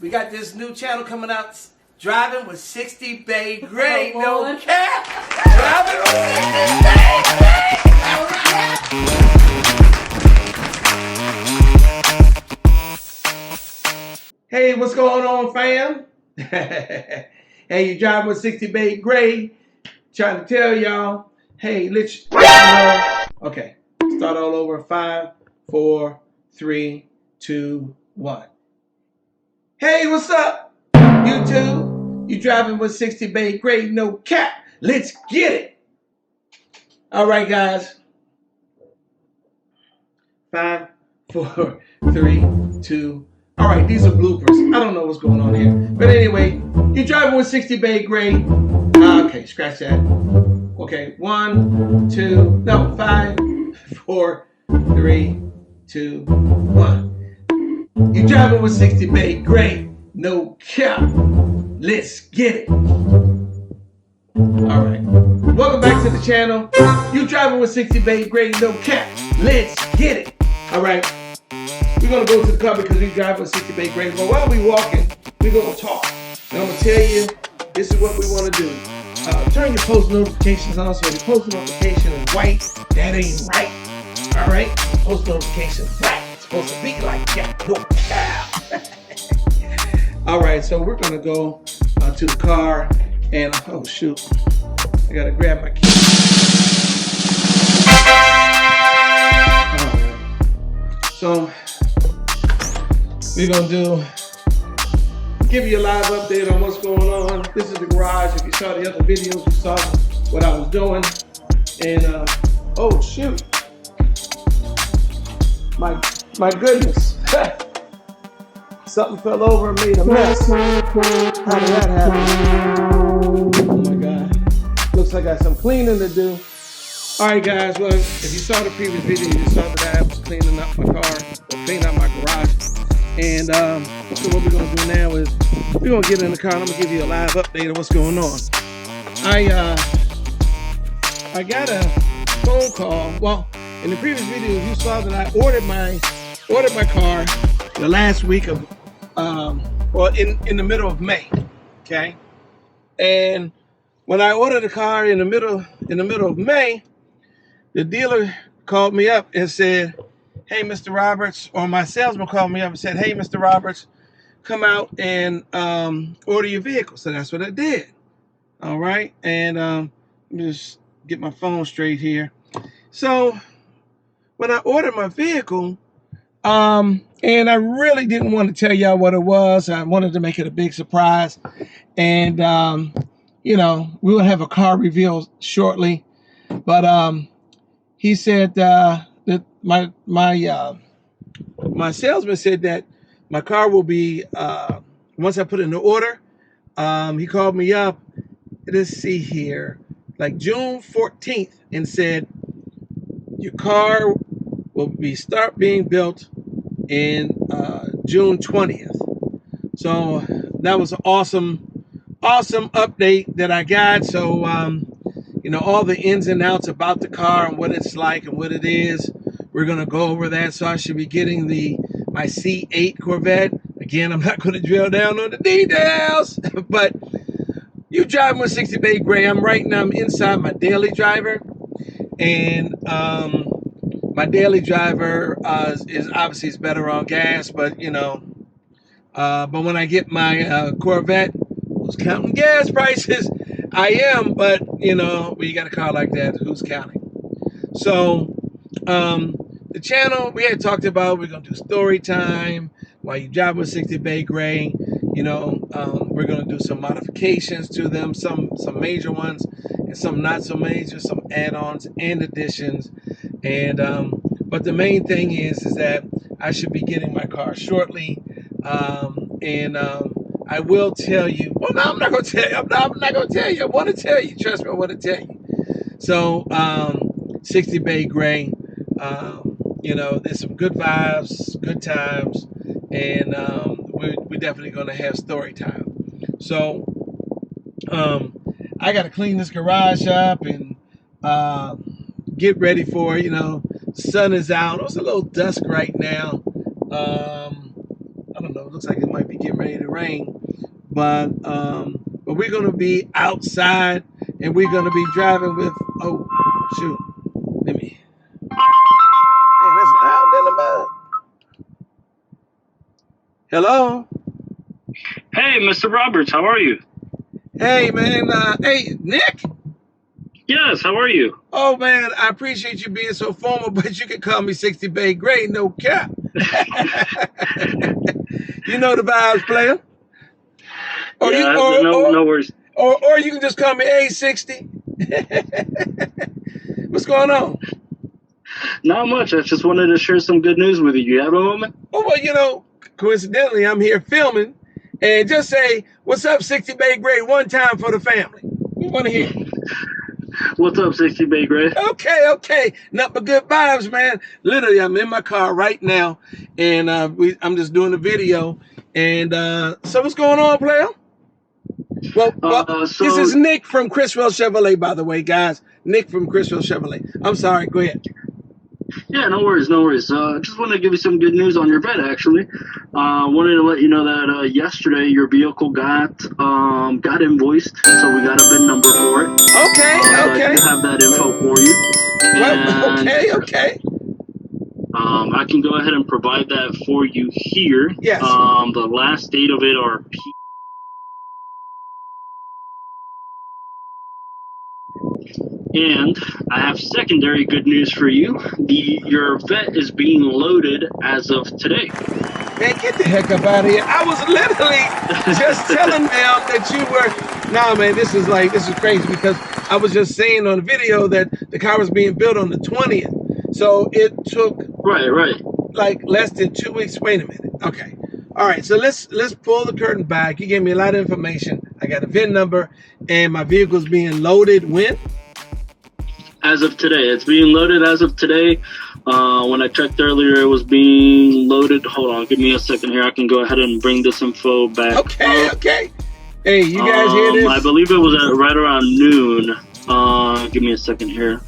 We got this new channel coming out, Driving with 60BaeGrey. Oh, No Lord. cap. Driving with 60BaeGrey. Hey, what's going on, fam? Hey, you driving with 60BaeGrey. Trying to tell y'all, hey, let's know. Okay, start all over. 5, 4, 3, 2, 1. Hey, what's up, YouTube? You driving with 60BaeGrey, no cap. Let's get it. All right, guys. 5, 4, 3, 2. All right, these are bloopers. I don't know what's going on here. But anyway, you driving with 60BaeGrey. Okay, scratch that. Okay, 1, 2, no, 5, 4, 3, 2, 1. You driving with 60BaeGrey, no cap. Let's get it. All right. Welcome back to the channel. You driving with 60BaeGrey, no cap. Let's get it. All right. We're gonna go to the car because we driving with 60BaeGrey. But while we walking, we're gonna talk. And I'm gonna tell you, this is what we want to do. Turn your post notifications on. So your post notification is white. That ain't right. All right. Post notification is white. It's supposed to be like that. No cap. All right. So we're gonna go to the car, and oh shoot, I gotta grab my key. All right. So we're gonna give you a live update on what's going on. This is the garage. If you saw the other videos, you saw what I was doing. And oh shoot, my goodness, something fell over and made a mess. How did that happen? Oh my God, looks like I got some cleaning to do. All right, guys. Well, if you saw the previous video, you saw that I was cleaning up my car, or cleaning up my garage. And so what we're gonna do now is we're gonna get in the car and I'm gonna give you a live update of what's going on. I got a phone call. Well, in the previous video, you saw that I ordered my car the last week of well, in the middle of May. Okay, and when I ordered the car in the middle of May, the dealer called me up and said, hey, Mr. Roberts, or my salesman called me up and said, hey, Mr. Roberts, come out and order your vehicle. So that's what I did. All right. And let me just get my phone straight here. So when I ordered my vehicle, and I really didn't want to tell y'all what it was. I wanted to make it a big surprise. And, you know, we will have a car reveal shortly. But he said that my salesman said that my car will be once I put in the order. He called me up. Let's see here, like June 14th, and said your car will start being built in June 20th. So that was an awesome update that I got. So you know, all the ins and outs about the car and what it's like and what it is. We're gonna go over that. So I should be getting my C8 Corvette. Again, I'm not gonna drill down on the details, but you driving with 60BaeGrey. I'm inside my daily driver, and my daily driver is obviously better on gas, but you know, but when I get my Corvette, who's counting gas prices? I am, but you know, when you got a car like that, who's counting? So the channel we had talked about, we're gonna do story time while you drive with 60BaeGrey. You know, we're gonna do some modifications to them, some major ones and some not so major, some add-ons and additions. And but the main thing is that I should be getting my car shortly. And I will tell you. Well, no, I'm not gonna tell you. I'm not gonna tell you. I want to tell you. Trust me, I want to tell you. So 60BaeGrey. You know, there's some good vibes, good times, and we're definitely gonna have story time. So I gotta clean this garage up and get ready for it. You know, the sun is out. It's a little dusk right now. I don't know, It looks like it might be getting ready to rain. But we're gonna be outside and we're gonna be driving with. Oh shoot! Let me. Man, that's loud in the mud. Hello. Hey, Mr. Roberts, how are you? Hey man. Hey Nick. Yes, how are you? Oh man, I appreciate you being so formal, but you can call me 60BaeGrey, no cap. You know the vibes, player. Or Yeah, you no worries. or you can just call me A60. What's going on? Not much. I just wanted to share some good news with you. You have a moment? Oh well, you know, coincidentally, I'm here filming, and just say what's up, 60BaeGrey, one time for the family. We want to hear. What's up, 60BaeGrey? Okay. Nothing but good vibes, man. Literally, I'm in my car right now, and I'm just doing a video. And so what's going on, player? Well, So this is Nick from Chriswell Chevrolet, by the way, guys. Nick from Chriswell Chevrolet. I'm sorry. Go ahead. yeah, no worries. Just wanted to give you some good news on your vet, actually. Wanted to let you know that yesterday your vehicle got invoiced, so we got a VIN number for it. Okay. So I do have that info for you. Well, And, okay. I can go ahead and provide that for you here. Yes. The last date of it are And I have secondary good news for you. Your vet is being loaded as of today. Man, get the heck up out of here. I was literally just telling them that you were. Nah, man, this is crazy because I was just saying on the video that the car was being built on the 20th. So it took Right. like less than 2 weeks. Wait a minute. Okay. All right. So let's pull the curtain back. You gave me a lot of information. I got a VIN number and my vehicle's being loaded when? As of today. It's being loaded as of today. When I checked earlier, it was being loaded. Hold on, give me a second here. I can go ahead and bring this info back. Okay. Hey, you guys hear this? I believe it was at right around noon. Give me a second here.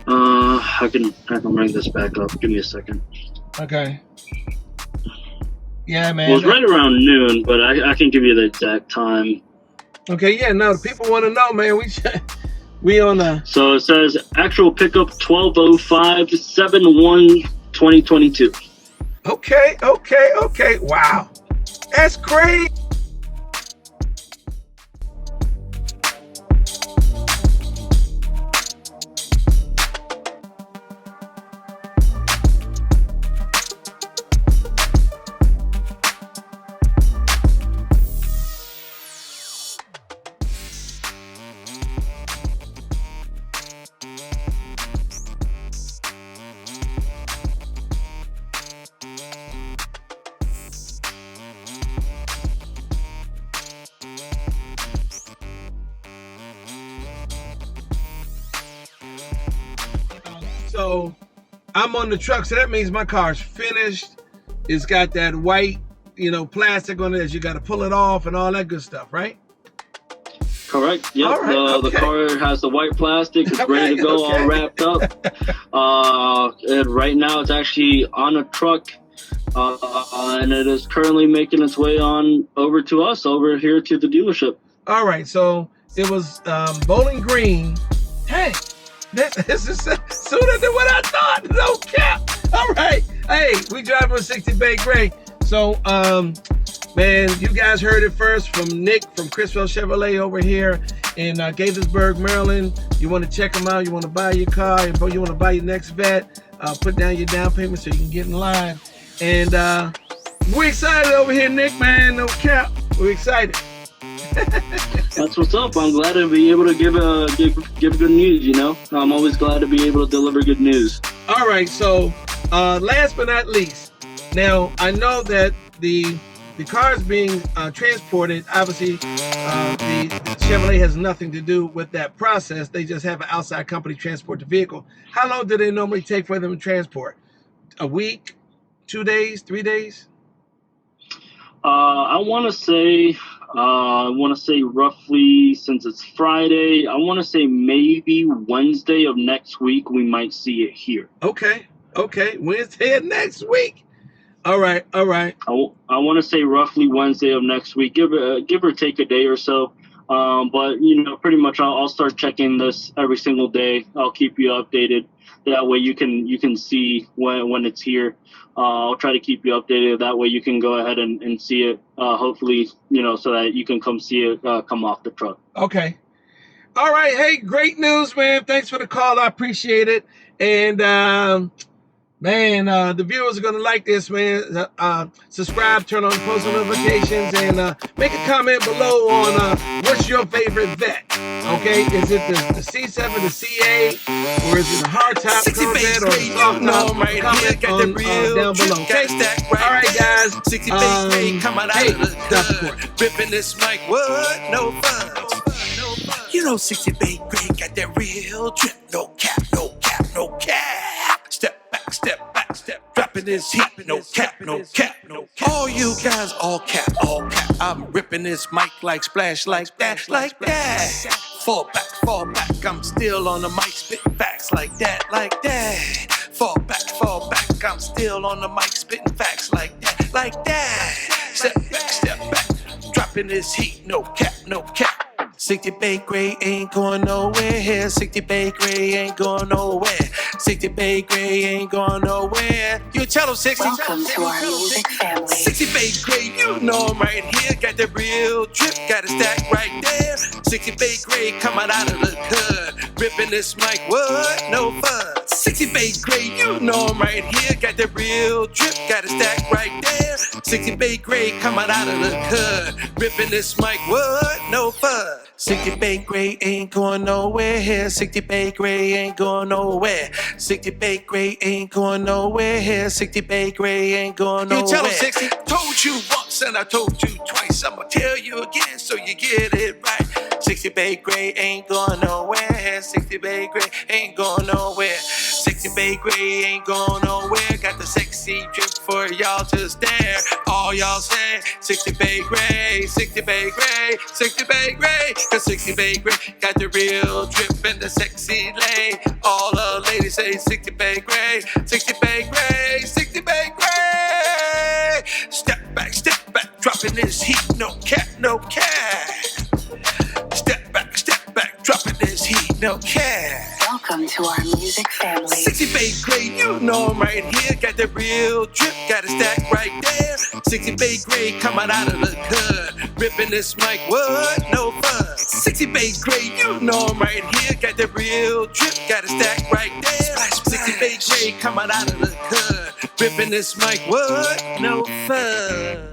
I can bring this back up. Give me a second. Okay. Yeah, man. It was right around noon, but I can give you the exact time. Okay, yeah, no, people want to know, man. We on the. So it says actual pickup 12/05/7/1/2022. Okay. Wow, that's crazy. So I'm on the truck, so that means my car's finished. It's got that white, plastic on it that you got to pull it off and all that good stuff, right? Correct. Yep. Right, The car has the white plastic. It's ready to go, all wrapped up. And right now it's actually on a truck, and it is currently making its way on over to us, over here to the dealership. All right. So it was Bowling Green. Hey, this is sooner than what I thought. No cap. All right. Hey, we driving with 60BaeGrey. So, man, you guys heard it first from Nick from Chriswell Chevrolet over here in Gaithersburg, Maryland. You want to check them out. You want to buy your car. You want to buy your next vet. Put down your down payment so you can get in line. And we're excited over here, Nick, man. No cap. We're excited. That's what's up. I'm glad to be able to give good news. I'm always glad to be able to deliver good news. All right. So, last but not least, now I know that the car is being transported. Obviously, the Chevrolet has nothing to do with that process. They just have an outside company transport the vehicle. How long do they normally take for them to transport? A week, 2 days, 3 days? I want to say roughly, since it's Friday, I want to say maybe Wednesday of next week we might see it here. Okay. Wednesday of next week. All right, all right. I want to say roughly Wednesday of next week, give or take a day or so. But pretty much I'll start checking this every single day. I'll keep you updated. That way you can see when it's here. I'll try to keep you updated. That way you can go ahead and see it. Hopefully, so that you can come see it come off the truck. Okay. All right. Hey, great news, man. Thanks for the call. I appreciate it. And man, the viewers are going to like this, man. Subscribe, turn on post notifications, and make a comment below on what's your favorite vet. Okay, is it the C7, the C8, or is it a hardtop Corvette or a soft top? Right Comment here, on, down below. Okay. All right, guys. 60BaeGrey coming out of the Dustin. ripping this mic, what? No fun. You know 60BaeGrey got that real drip, no cap, no cap, no cap. Step back, step back, step. Dropping this heat, no cap, no cap, no cap. All you guys, all cap, all cap. I'm ripping this mic like splash, like that, like that. Fall back, I'm still on the mic, spitting facts like that, like that. Fall back, I'm still on the mic, spitting facts like that, like that. Step back, dropping this heat, no cap, no cap. 60BaeGrey ain't going nowhere here. 60BaeGrey ain't going nowhere. 60BaeGrey ain't going nowhere. You tell them 60. Welcome to our music family. 60BaeGrey, you know I'm right here. Got the real drip, got a stack right there. 60BaeGrey coming out of the hood, ripping this mic, what? No fun. 60BaeGrey, you know I'm right here. Got the real drip, got a stack right there. 60BaeGrey coming out of the hood, ripping this mic, what? No fun. 60BaeGrey ain't going nowhere here. 60BaeGrey ain't going nowhere. 60BaeGrey ain't going nowhere here. 60BaeGrey ain't going nowhere. You tell them 60. Told you once and I told you twice. I'ma tell you again so you get it right. 60BaeGrey ain't going nowhere. 60BaeGrey ain't going nowhere. 60BaeGrey ain't going nowhere. Got the sexy drip for y'all to stare. All y'all say 60BaeGrey, 60BaeGrey, 60BaeGrey. Cause 60BaeGrey got the real drip and the sexy lane. All the ladies say 60BaeGrey, 60BaeGrey, 60BaeGrey. Step back, dropping this heat, no cap, no cap. Step back, dropping this heat, no cap. Welcome to our music family. 60BaeGrey, you know I'm right here. Got the real drip, got a stack right there. 60BaeGrey coming out of the hood, ripping this mic, what? No fun. 60BaeGrey, you know I'm right here. Got the real drip, got a stack right there. 60BaeGrey coming out of the hood, ripping this mic, what? No fun.